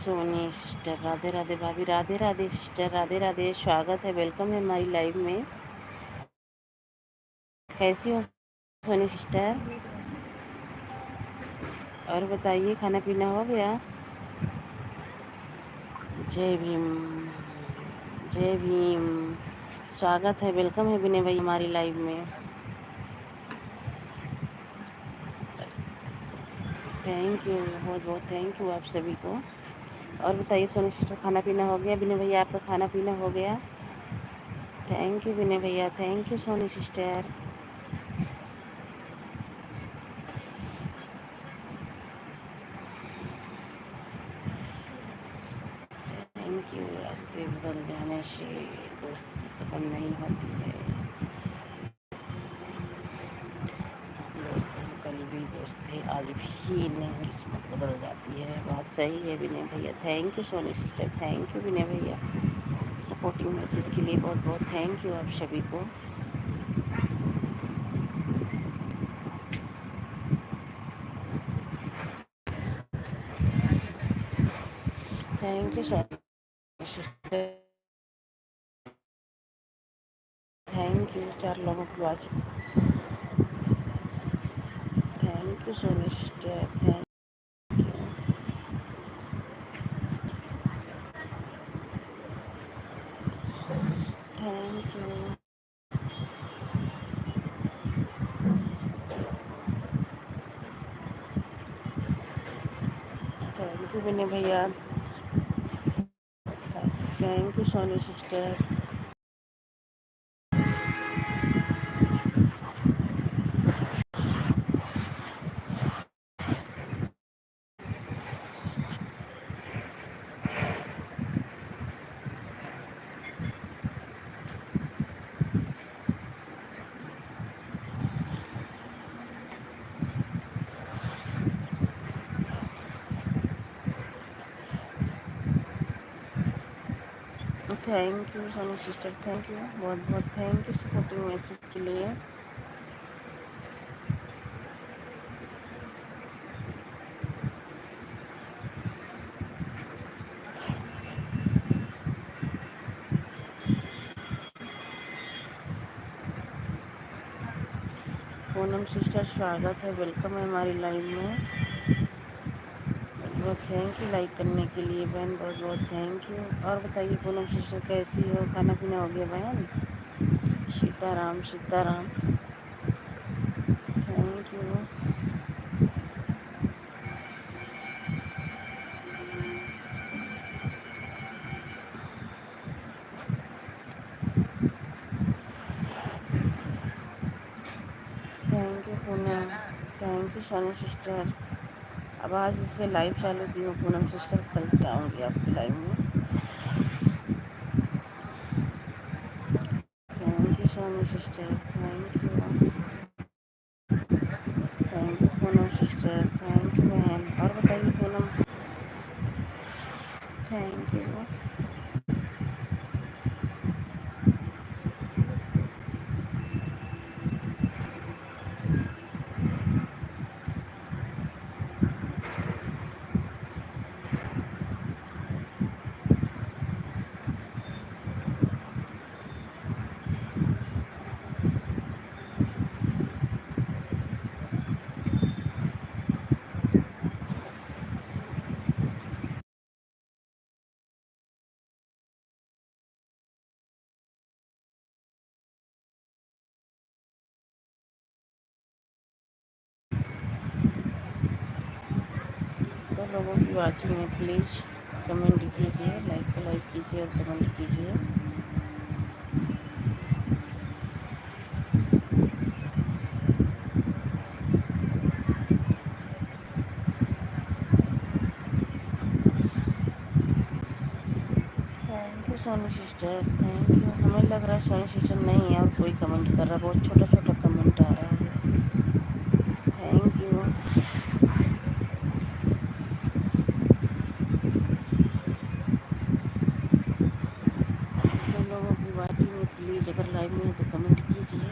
Soni sister, Radhe Radhe भाभी, Radhe Radhe sister, Radhe Radhe, स्वागत है, वेलकम है हमारी लाइव में। कैसी हो सोनी सिस्टर? और बताइए, खाना पीना हो गया? जय भीम, जय भीम। स्वागत है, वेलकम है विनय भाई हमारी लाइव में। थैंक यू, बहुत बहुत थैंक यू आप सभी को। और बताइए सोनी सिस्टर, खाना पीना हो गया? विनय भैया आपका खाना पीना हो गया? थैंक यू विनय भैया, thank you Soni sister. Thank you. रास्ते बदल जाने से दोस्ती खत्म नहीं होती है। दोस्त कल भी दोस्त थे, आज भी नहीं, किस्मत बदल जाती है। बात सही है विनय भैया। Thank you Soni sister, thank you Vinay भैया, सपोर्टिंग मैसेज के लिए बहुत बहुत थैंक यू आप सभी को। Thank you Soni sister, thank you 4 लोगों की आज। Thank you Soni sister, thank thank you. Thank you Vinay भैया, thank you Soni sister. Thank you Soni sister, thank you, बहुत बहुत थैंक यू सपोर्टिंग मैसेज के लिए। पूनम सिस्टर स्वागत है, वेलकम है हमारी लाइव में। बहुत बहुत थैंक यू लाइक करने के लिए बहन, बहुत बहुत थैंक यू। और बताइए पूनम सिस्टर कैसी हो? खाना पीना हो गया बहन? Sitaram Sitaram, thank you. Thank you Poonam, thank you Soni sister. अब आज से लाइव चालू की हूँ पूनम सिस्टर, कल से आऊँगी आपकी लाइव में। Thank you Soni sister, thank you, thank you Poonam sister, thank you बहन। और बताइए पूनम, थैंक यू। तो लोगों की वाचिंग है, प्लीज़ कमेंट कीजिए, लाइक कीजिए और कमेंट कीजिए। Thank you Soni sister, thank you. हमें लग रहा है सोनी सिस्टर नहीं है और कोई कमेंट कर रहा है, बहुत छोटा छोटा कमेंट आ रहा है। Thank you. तो लोगों की वाचिंग है, प्लीज़ अगर लाइव में है तो कमेंट कीजिए।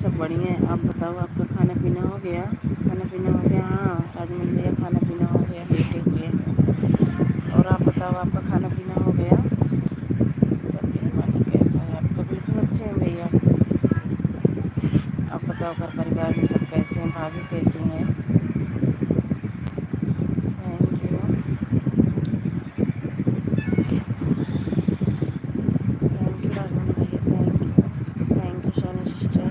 सब बढ़िया है। आप बताओ, आपका खाना पीना हो गया? खाना पीना हो गया? हाँ राजमल भैया, खाना पीना हो गया, लेटे हुए हैं। और आप बताओ, आपका खाना पीना हो गया? तबीयत पानी कैसा है आपका? बिल्कुल अच्छे हैं भैया। आप बताओ, घर परिवार में सब कैसे हैं? भाभी कैसी हैं? Thank you. Thank you Rajmal भैया, thank you. Thank you Soni sister.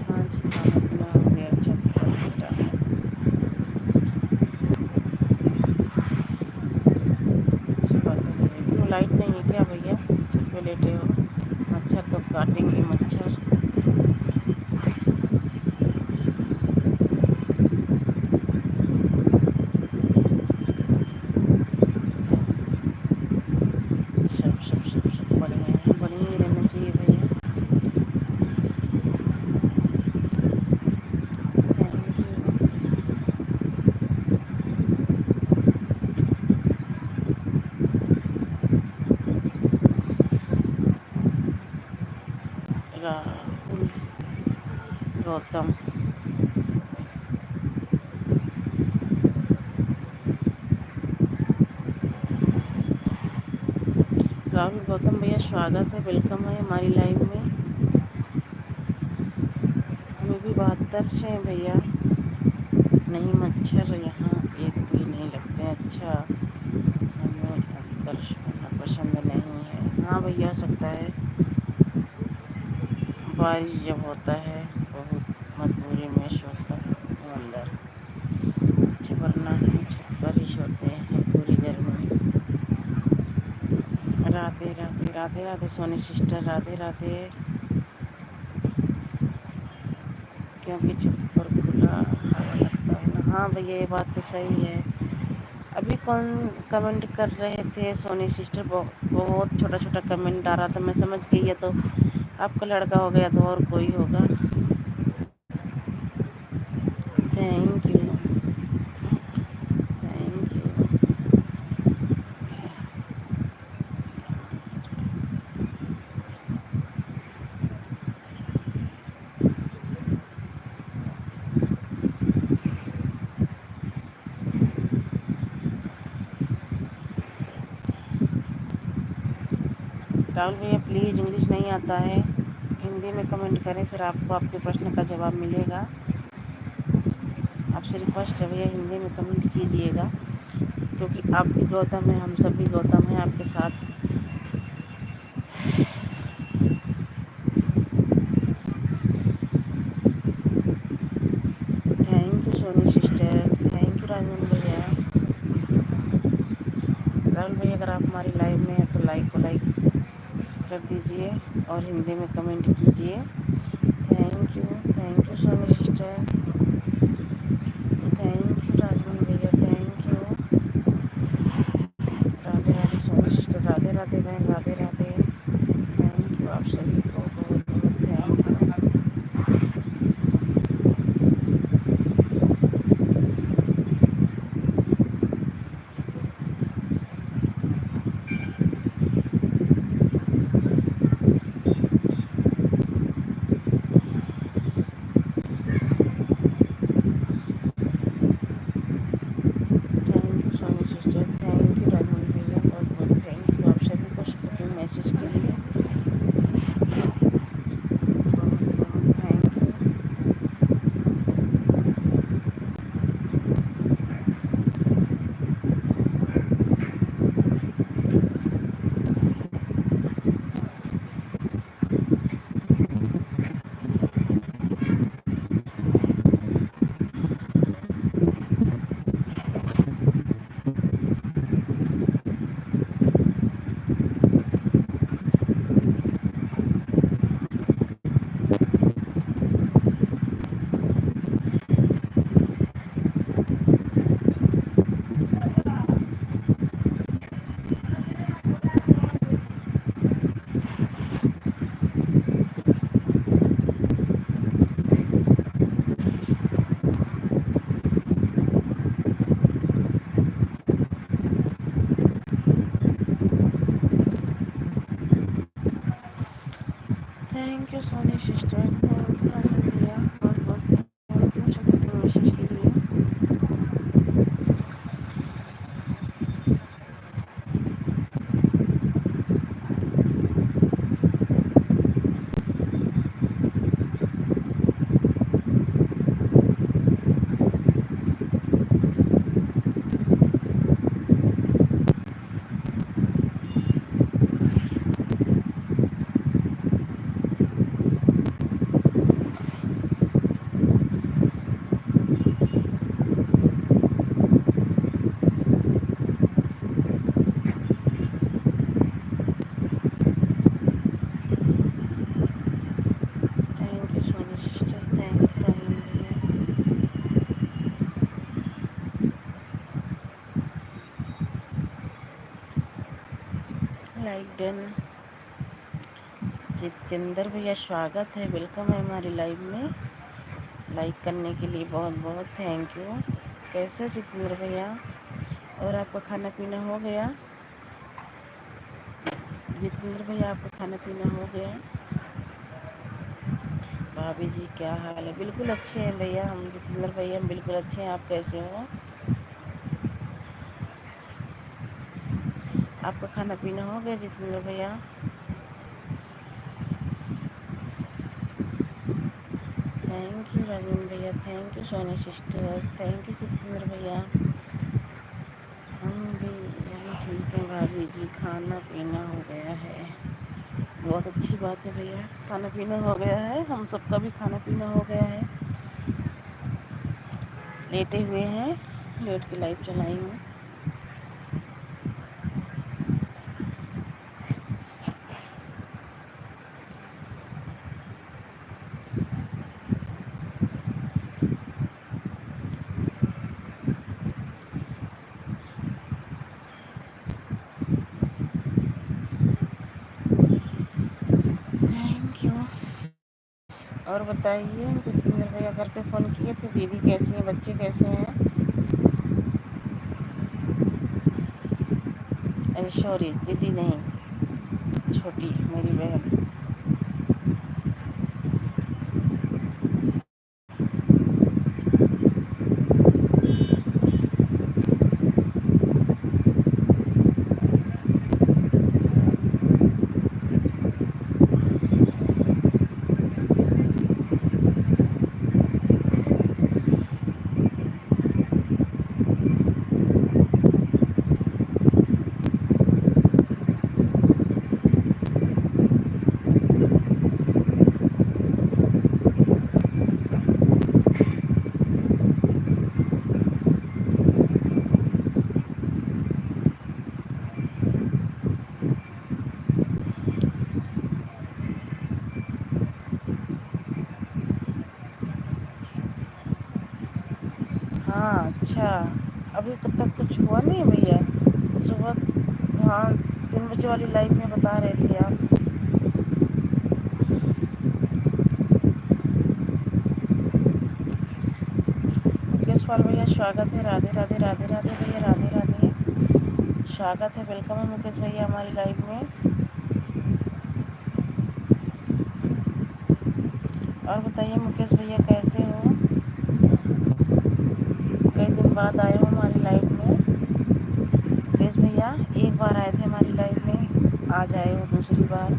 हाँ जी, खाना पीना हो गया, छत पर बेटा है। अच्छी बात है भैया। क्यों लाइट नहीं है क्या भैया? छत पे लेटे हो? मच्छर तो काटेंगे मच्छर। सब बढ़िया है, बढ़िया ही रहना चाहिए भैया। Thank you. राहुल गौतम, राहुल गौतम भैया स्वागत है, वेलकम है हमारी लाइव में। हमें भी 72 से हैं भैया। नहीं, मच्छर यहाँ एक भी नहीं लगते हैं। अच्छा, हमें अंदर सोना पसंद नहीं है। हाँ भैया, हो सकता है। बारिश जब होता है बहुत मजबूरी में सोता हूँ अंदर। अच्छा, वरना हम छत पर ही सोते हैं पूरी गर्मी। राधे राधे, राधे राधे सोनी सिस्टर, राधे राधे। क्योंकि छत पर खुला हवा लगता है ना। हाँ भैया, ये बात तो सही है। अभी कौन कमेंट कर रहे थे सोनी सिस्टर? बहुत छोटा छोटा कमेंट आ रहा था, मैं समझ गई है। तो आपका लड़का हो गया तो और कोई होगा। Thank you, thank you. Rahul भैया प्लीज़, इंग्लिश नहीं आता है, हिंदी में कमेंट करें, फिर आपको आपके प्रश्न का जवाब मिलेगा। आपसे रिक्वेस्ट है भैया, हिंदी में कमेंट कीजिएगा, क्योंकि आप भी गौतम हैं, हम सब भी गौतम हैं आपके साथ। Thank you Soni sister, thank you Rajman भैया। राहुल भैया, अगर आप हमारी लाइव में हैं तो लाइक को लाइक कर दीजिए और हिंदी में कमेंट कीजिए। Thank you Soni sister, thank you Rajman भैया, thank you. Radhe Radhe Soni sister, Radhe Radhe बहन, राधे राधे। थैंक यू आप सभी को बहुत बहुत thank you. Thank you Soni sister, thank you Rajman भैया, बहुत बहुत थैंक यू आप सभी को सपोर्टिंग मैसेज के लिए। बहुत बहुत thank you. Thank you Soni sister, thank you Rajan भैया, बहुत बहुत थैंक यू छोटी मैसेज के लिए। Thank you Soni sister, thank you Rajan भैया। Like done. जितेंद्र भैया स्वागत है, वेलकम है हमारी लाइव में। लाइक करने के लिए बहुत बहुत थैंक यू। कैसे हो जितेंद्र भैया? और आपका खाना पीना हो गया? जितेंद्र भैया आपका खाना पीना हो गया? भाभी जी क्या हाल है? बिल्कुल अच्छे हैं भैया हम, जितेंद्र भैया हम बिल्कुल अच्छे हैं। आप कैसे हो? आपका खाना पीना हो गया जितेंद्र भैया? थैंक यू राजेंद्र भैया, thank you Soni sister, thank you Jitendra भैया। हम भी यही ठीक हैं भाभी जी, खाना पीना हो गया है। बहुत अच्छी बात है भैया, खाना पीना हो गया है, हम सबका भी खाना पीना हो गया है। लेटे हुए हैं, लेट के लाइव चलाई हूँ। Thank you. और बताइए जितेंद्र भैया, घर पे फ़ोन किए थे? दीदी कैसी हैं, बच्चे कैसे हैं? अरे सॉरी, दीदी नहीं, छोटी मेरी बहन। हाँ अच्छा, अभी तक कुछ हुआ नहीं है भैया? सुबह हाँ 3 बजे वाली लाइव में बता रहे थे आप। मुकेश पाल भैया स्वागत है, राधे राधे राधे राधे भैया, राधे राधे, स्वागत है, वेलकम है मुकेश भैया हमारी लाइव में। और बताइए मुकेश भैया कैसे हो? कई दिन बाद आए हो हमारी लाइव में। मुकेश भैया एक बार आए थे हमारी लाइव में, आज आए हो दूसरी बार।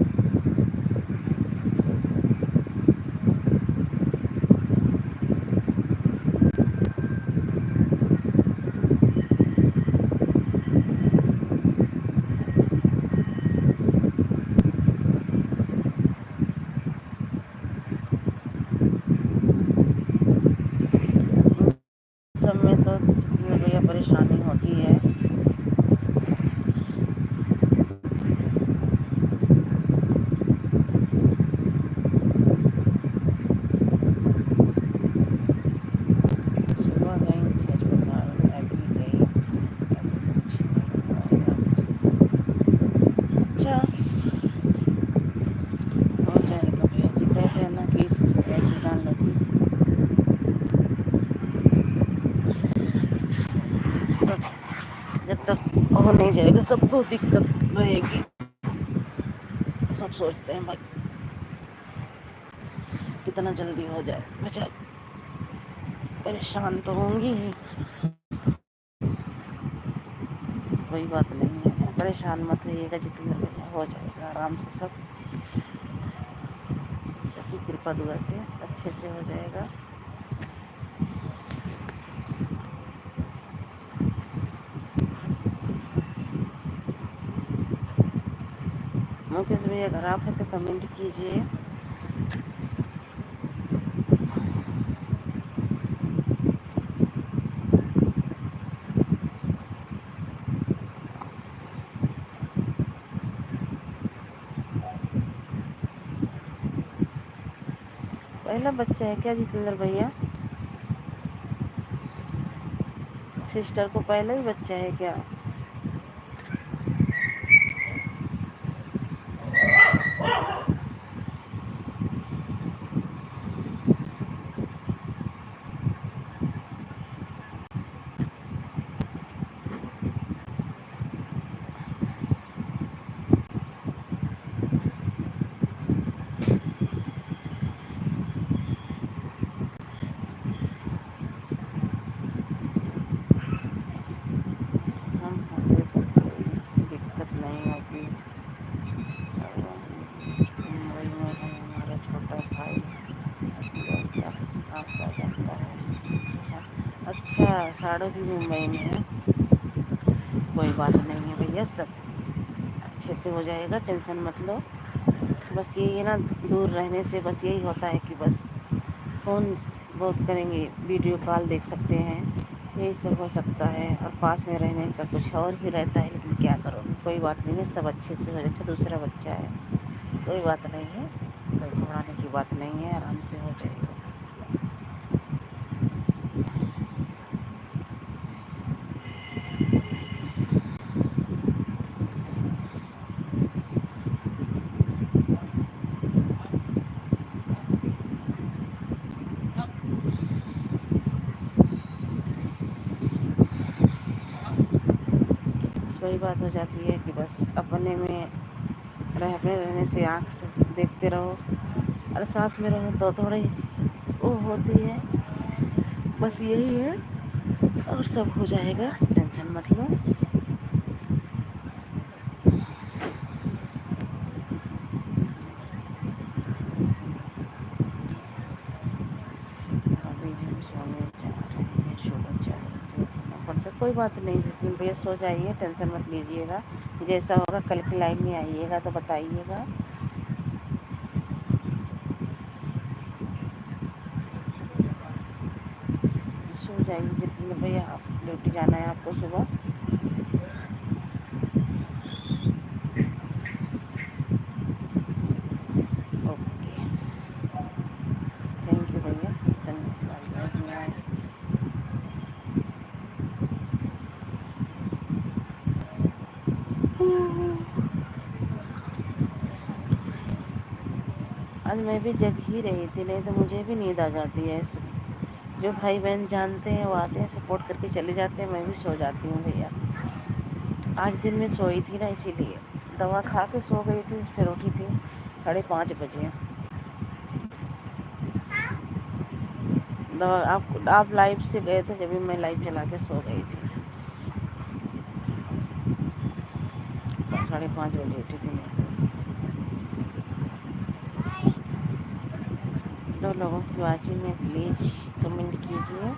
सब में तो जितनी भैया परेशानी होती है। सुबह गई थी अस्पताल, अभी गई थी, अभी कुछ नहीं हुआ है। अच्छा हो जाएगा भैया जी, कहते हैं ना कि ऐसी जान लगी। सब जब तक हो नहीं जाएगा सबको दिक्कत रहेगी, सब सोचते हैं भाई। कितना जल्दी हो जाए। बेचारी परेशान तो होंगी ही, कोई बात नहीं है, परेशान मत होइएगा जितने भैया, हो जाएगा आराम से सब, सबकी कृपा दुआ से अच्छे से हो जाएगा। मुकेश भैया अगर आप हैं तो कमेंट कीजिए। पहला बच्चा है क्या जितेंद्र भैया? सिस्टर को पहला ही बच्चा है क्या? हम होते तो कोई दिक्कत नहीं होती। मुंबई में है हमारा छोटा भाई, क्या आता जाता है। अच्छा, साड़ू भी मुंबई में है। कोई बात नहीं है भैया, सब अच्छे से हो जाएगा, टेंशन मत लो। बस यही है ना, दूर रहने से बस यही होता है कि बस फ़ोन बहुत करेंगे, वीडियो कॉल देख सकते हैं, यही सब हो सकता है। और पास में रहने का कुछ और भी रहता है, लेकिन क्या करोगे, कोई बात नहीं है, सब अच्छे से हो जाए। अच्छा, दूसरा बच्चा है, कोई बात नहीं है, कोई घबराने की बात नहीं है, आराम से हो जाएगा। बस वही बात हो जाती है कि बस अपने में रहने से आँख से देखते रहो, और साथ में रहो तो थोड़ी वो होती है। बस यही है, और सब हो जाएगा, टेंशन मत लो। अभी हम सोने जा रहे हैं, सुबह 4 बजे उठना पड़ता है। कोई बात नहीं, जितनी भैया सो जाइए, टेंशन मत लीजिएगा। जैसा होगा कल की लाइव में आइएगा तो बताइएगा। सो जाइए जितने भैया, आप ड्यूटी जाना है आपको सुबह। ओके, थैंक यू भैया, धन्यवाद। आज मैं भी जग ही रही थी, नहीं तो मुझे भी नींद आ जाती है। जो भाई बहन जानते हैं वो आते हैं, सपोर्ट करके चले जाते हैं, मैं भी सो जाती हूँ भैया। आज दिन में सोई थी ना, इसीलिए दवा खा के सो गई थी, फिर उठी थी 5:30 बजे। दवा आप लाइव से गए थे, जब भी मैं लाइव चला के सो गई थी। 5:30 बजे उठी थी मैं। 2 लोगों की वाचिंग है, प्लीज़ कमेंट कीजिए।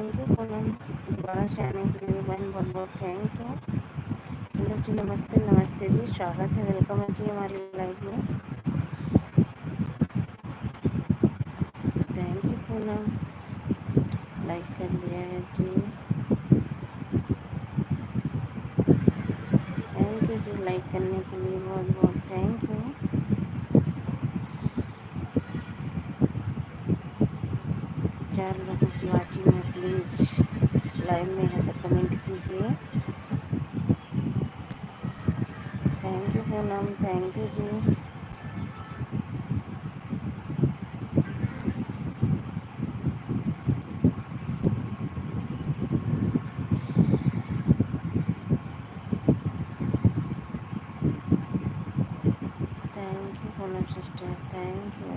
थैंक यू पूनम, दोबारा से आने के लिए बहन बहुत बहुत थैंक यू। हेलो जी, नमस्ते नमस्ते जी, स्वागत है, वेलकम है जी हमारी लाइफ में। थैंक यू पूनम, लाइक कर दिया है जी, थैंक यू जी, लाइक करने के लिए बहुत बहुत थैंक यू। 4 लोगों की वाचिंग है, प्लीज़ लाइव में है तो कमेंट कीजिए। Thank you Poonam, thank you ji. Thank you Poonam sister, thank you.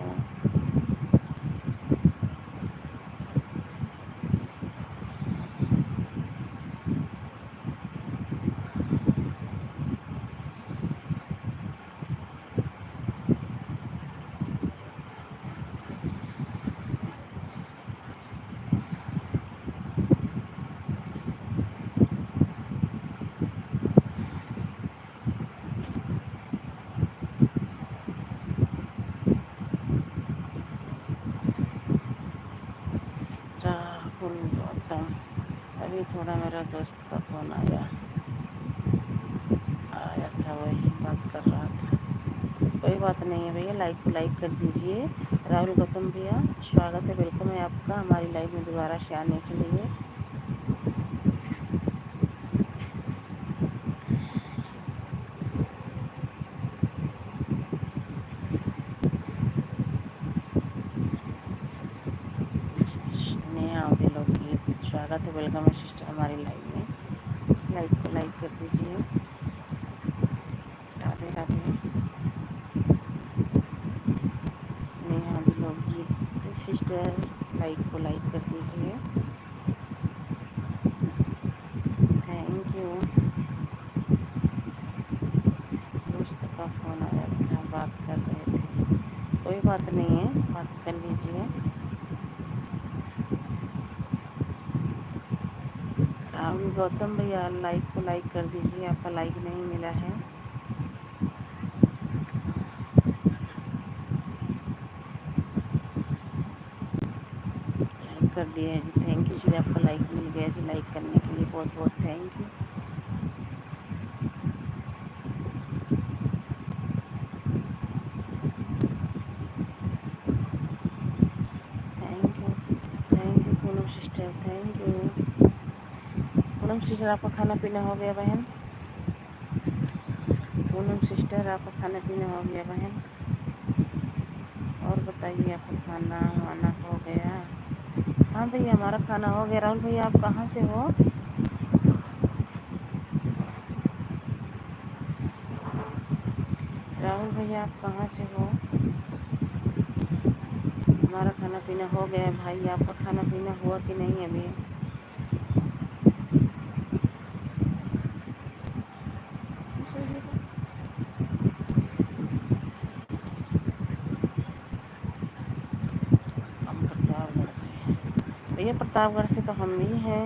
Rahul Gautam, अभी थोड़ा मेरा दोस्त का फ़ोन आया आया था, वही बात कर रहा था। कोई बात नहीं है भैया, लाइक को लाइक कर दीजिए। राहुल गौतम भैया, स्वागत है, वेलकम है आपका हमारी लाइव में दोबारा से आने के लिए। नेहा दिलोगीत, स्वागत है, वेलकम है सिस्टर हमारी लाइव में। लाइक को लाइक कर दीजिए। राधे राधे। नेहा दिलोगीत सिस्टर, लाइक को लाइक कर दीजिए, थैंक यू। दोस्त का फ़ोन आया था, बात कर रहे थे, कोई बात नहीं है, बात कर लीजिए। राहुल गौतम भैया, लाइक को लाइक कर दीजिए, आपका लाइक नहीं मिला है। लाइक कर दिया है जी, थैंक यू जी, आपका लाइक मिल गया जी, लाइक करने के लिए बहुत बहुत thank you. Thank you Poonam sister, thank you. Poonam sister, आपका खाना पीना हो गया बहन? पूनम सिस्टर, आपका खाना पीना हो गया बहन? और बताइए, आपका खाना वाना हो गया? हाँ भैया, हमारा खाना हो गया। राहुल भैया, आप कहाँ से हो? राहुल भैया, आप कहाँ से हो? हमारा खाना पीना हो गया भाई, आपका खाना पीना हुआ कि नहीं अभी? हम प्रतापगढ़ से भैया, प्रतापगढ़ से तो हम भी हैं।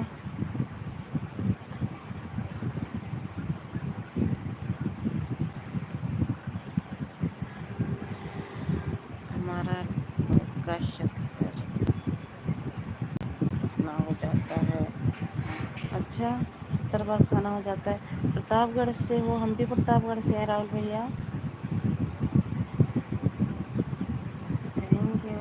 हमारा का 70 खाना हो जाता है। अच्छा, 70 बार खाना हो जाता है। प्रतापगढ़ से हो? हम भी प्रतापगढ़ से हैं राहुल भैया, थैंक यू।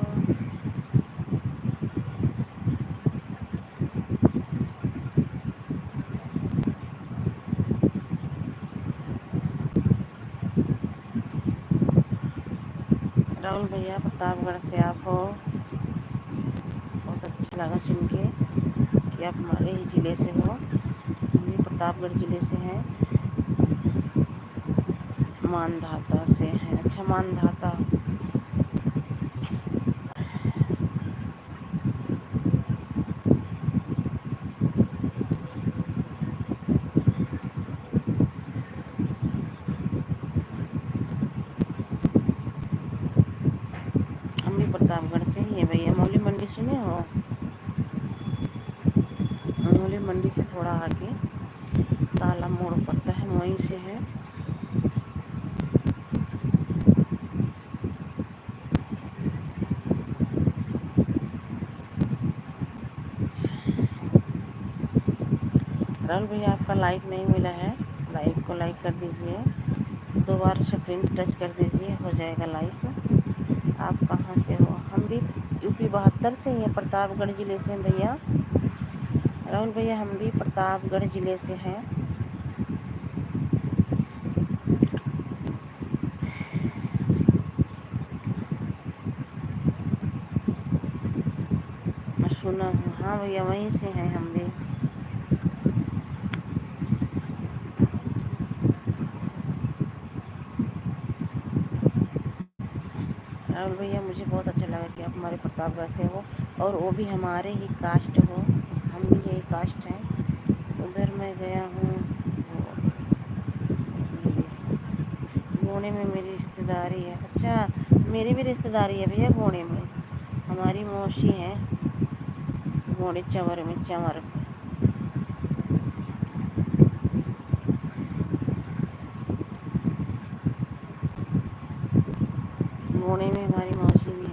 राहुल भैया, प्रतापगढ़ से आप हो, बहुत अच्छा लगा सुन के कि आप हमारे ही ज़िले से हो। हम भी प्रतापगढ़ ज़िले से हैं, मानधाता से हैं। अच्छा, मानधाता, हम भी प्रतापगढ़ से ही है भैया। मौली मंडी सुने हो? मंडी से थोड़ा आगे ताला मोड़ पड़ता है, वहीं से है। राहुल भैया आपका लाइक नहीं मिला है, लाइक को लाइक कर दीजिए, 2 बार स्क्रीन टच कर दीजिए, हो जाएगा लाइक। आप कहाँ से हो? हम भी यूपी 72 से ही हैं, प्रतापगढ़ ज़िले से हैं भैया। राहुल भैया हम भी प्रतापगढ़ ज़िले से हैं। सुना हूँ, हाँ भैया वहीं से हैं हम भी। राहुल भैया मुझे बहुत अच्छा लगा कि आप हमारे प्रतापगढ़ से हो और वो भी हमारे ही कास्ट हो, हम भी यही कास्ट हैं। उधर मैं गया हूँ, गोणे में मेरी रिश्तेदारी है। अच्छा, मेरी भी रिश्तेदारी है भैया गोणे में, हमारी मौसी है गोणे चंवर में, चंवर। गोणे में हमारी मौसी भी है।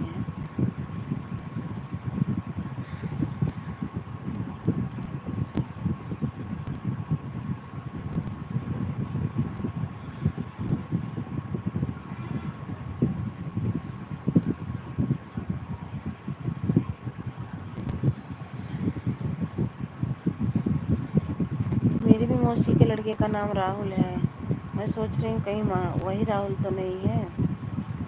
मेरी भी मौसी के लड़के का नाम राहुल है। मैं सोच रही हूँ कहीं वही राहुल तो नहीं है,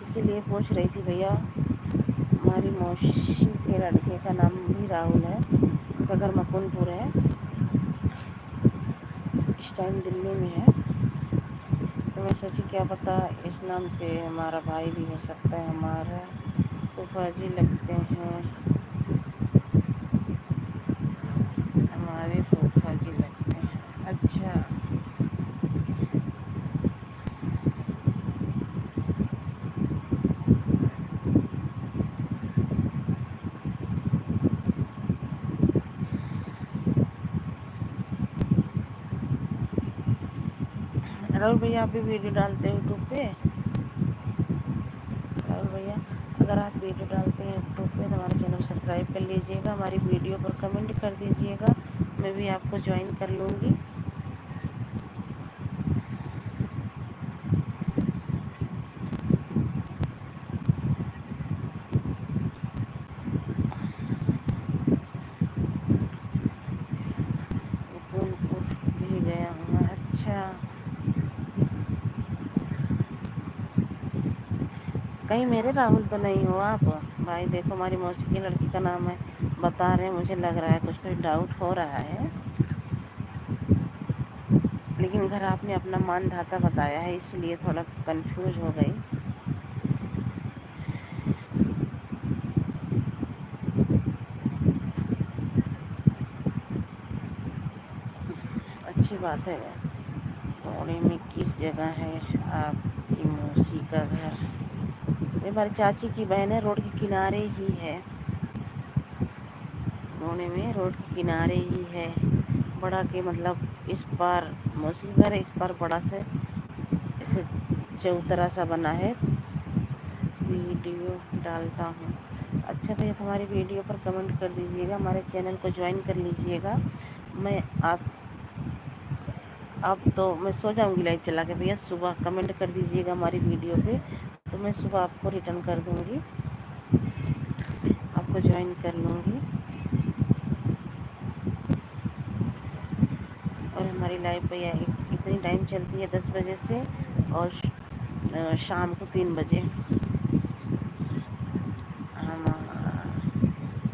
इसीलिए पूछ रही थी भैया। हमारी मौसी के लड़के का नाम भी राहुल है, उनका घर मकुनपुर है, इस टाइम दिल्ली में है। तो मैं सोची क्या पता इस नाम से हमारा भाई भी हो सकता है, हमारा फूफा जी लगते हैं, हमारे फूफा जी लगते हैं। अच्छा, राहुल भैया आप भी वीडियो डालते हैं यूट्यूब पे? राहुल भैया अगर आप वीडियो डालते हैं यूट्यूब पे तो हमारे चैनल को सब्सक्राइब कर लीजिएगा, हमारी वीडियो पर कमेंट कर दीजिएगा, मैं भी आपको ज्वाइन कर लूँगी। फूलपुर भी गया हूँ मैं। अच्छा, कहीं मेरे राहुल तो नहीं हो आप? भाई देखो हमारी मौसी की लड़की का नाम है, बता रहे हैं, मुझे लग रहा है कुछ कुछ डाउट हो रहा है, लेकिन घर आपने अपना मानधाता बताया है इसलिए थोड़ा कंफ्यूज हो गई। अच्छी बात है। गोड़े में किस जगह है आपकी मौसी का घर? ये हमारी चाची की बहन है, रोड के किनारे ही है, गोड़े में रोड के किनारे ही है। बड़ा के मतलब इस पार मौसी का घर है, इस पार बड़ा से ऐसे चौतरा सा बना है। वीडियो डालता हूँ। अच्छा भैया हमारी वीडियो पर कमेंट कर दीजिएगा, हमारे चैनल को ज्वाइन कर लीजिएगा। मैं आप तो मैं सो जाऊंगी लाइव चला के भैया, सुबह कमेंट कर दीजिएगा हमारी वीडियो पे, तो मैं सुबह आपको रिटर्न कर दूंगी, आपको ज्वाइन कर लूँगी। और हमारी लाइव भैया इतनी टाइम चलती है 10 बजे से और शाम को 3 बजे।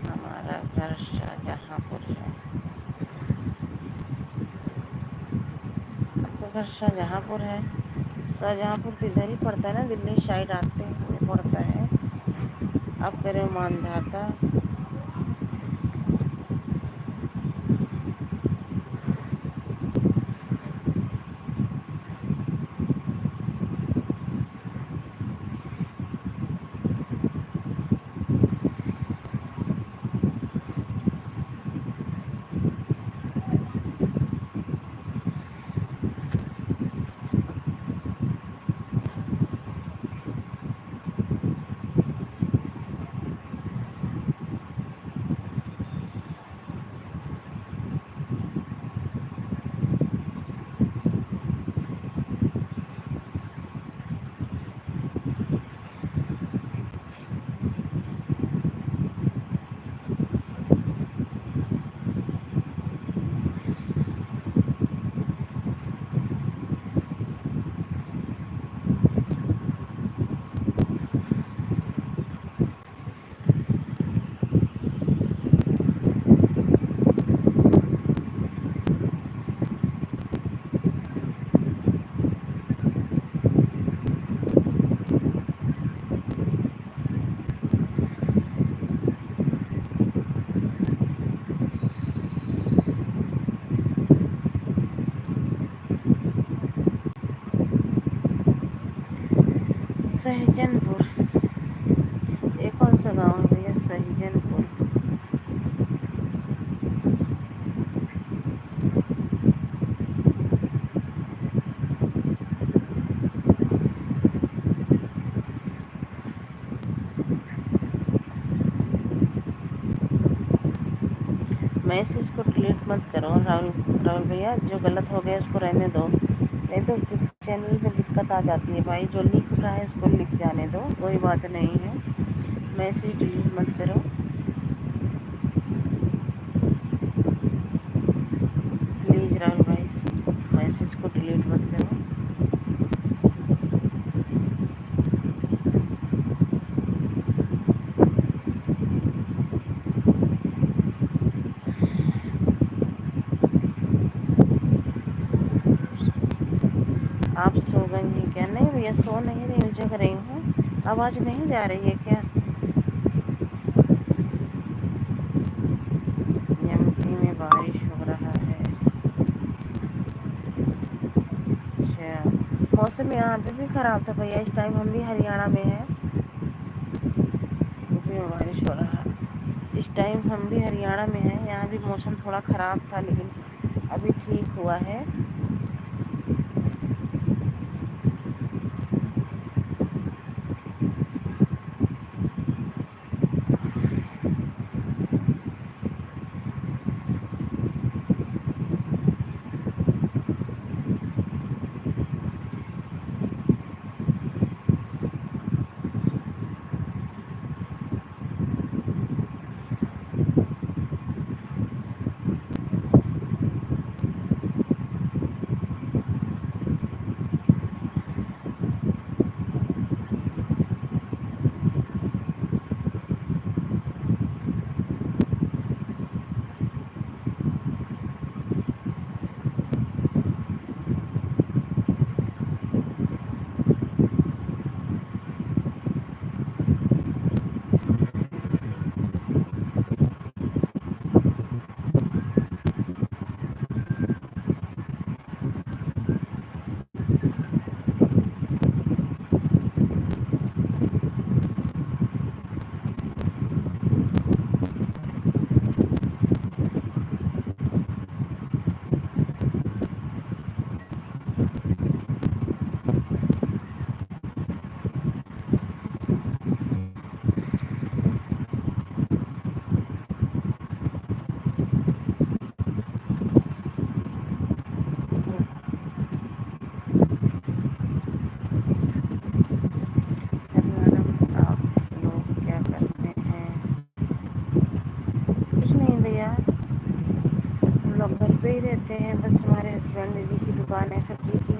हमारा घर शाहजहाँपुर है। आपका घर शाहजहाँपुर है? शाहजहाँपुर तो इधर ही पड़ता है ना, दिल्ली साइड आते हुए पड़ता है। आप कह रहे हो मानधाता? सहजनपुर। ये कौन सा गांव है भैया? सहजनपुर। मैसेज को डिलीट मत करो राहुल भैया, जो गलत हो गया उसको रहने दो, नहीं तो चैनल में दिक्कत आ जाती है भाई। जो लिख रहा है उसको लिख जाने दो, कोई बात नहीं है। मैसेज डिलीट मत करो प्लीज़ राहुल भाई, मैसेज को डिलीट मत करो। आप सो गई हैं क्या? नहीं भैया सो नहीं रही, जग रही हूँ। आवाज़ नहीं जा रही है क्या? एमपी में बारिश हो रहा है। अच्छा, मौसम यहाँ पे भी ख़राब था भैया। इस टाइम हम भी हरियाणा में हैं, यूपी में बारिश हो रहा है। इस टाइम हम भी हरियाणा में हैं, यहाँ भी मौसम थोड़ा ख़राब था लेकिन अभी ठीक हुआ है। हरियाणा में आप लोग क्या करते हैं? कुछ नहीं भैया, हम लोग घर पे ही रहते हैं। बस हमारे हस्बैंड जी की दुकान है सब्जी की।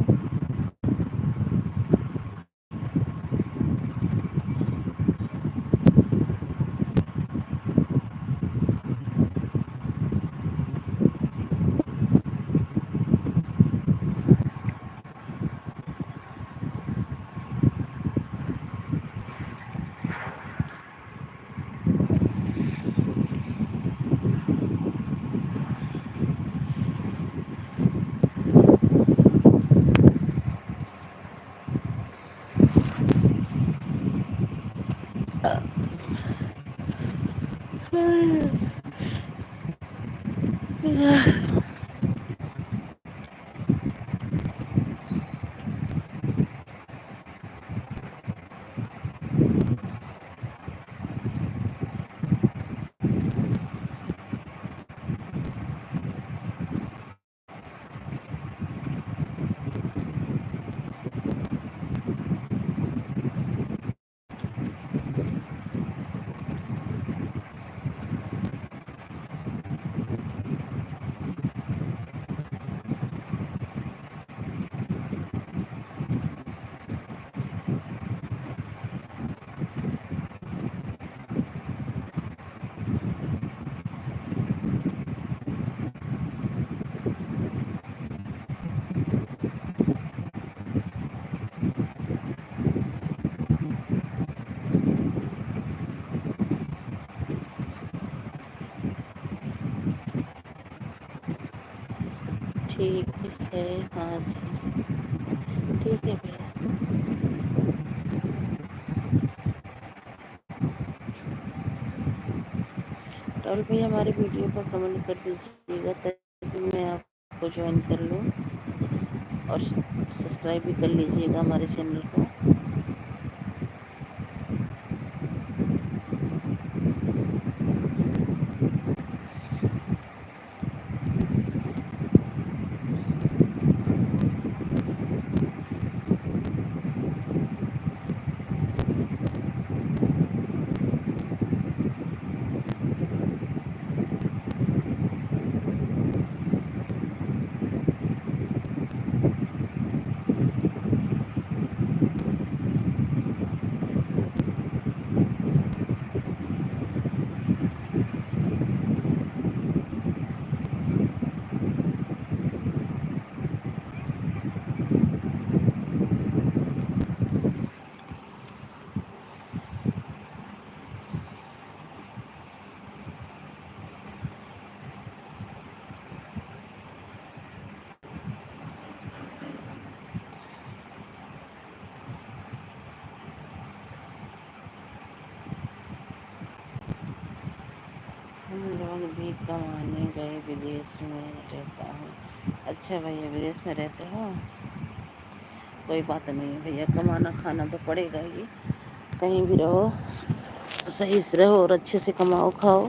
ठीक है, हाँ जी, ठीक है भैया। राहुल भैया हमारे वीडियो पर कमेंट कर दीजिएगा ताकि मैं आपको ज्वाइन कर लूँ, और सब्सक्राइब भी कर लीजिएगा हमारे चैनल को। हम लोग भी कमाने गए, विदेश में रहता हूँ। अच्छा भैया विदेश में रहते हो, कोई बात नहीं भैया, कमाना खाना तो पड़ेगा ही। कहीं भी रहो सही से रहो और अच्छे से कमाओ खाओ।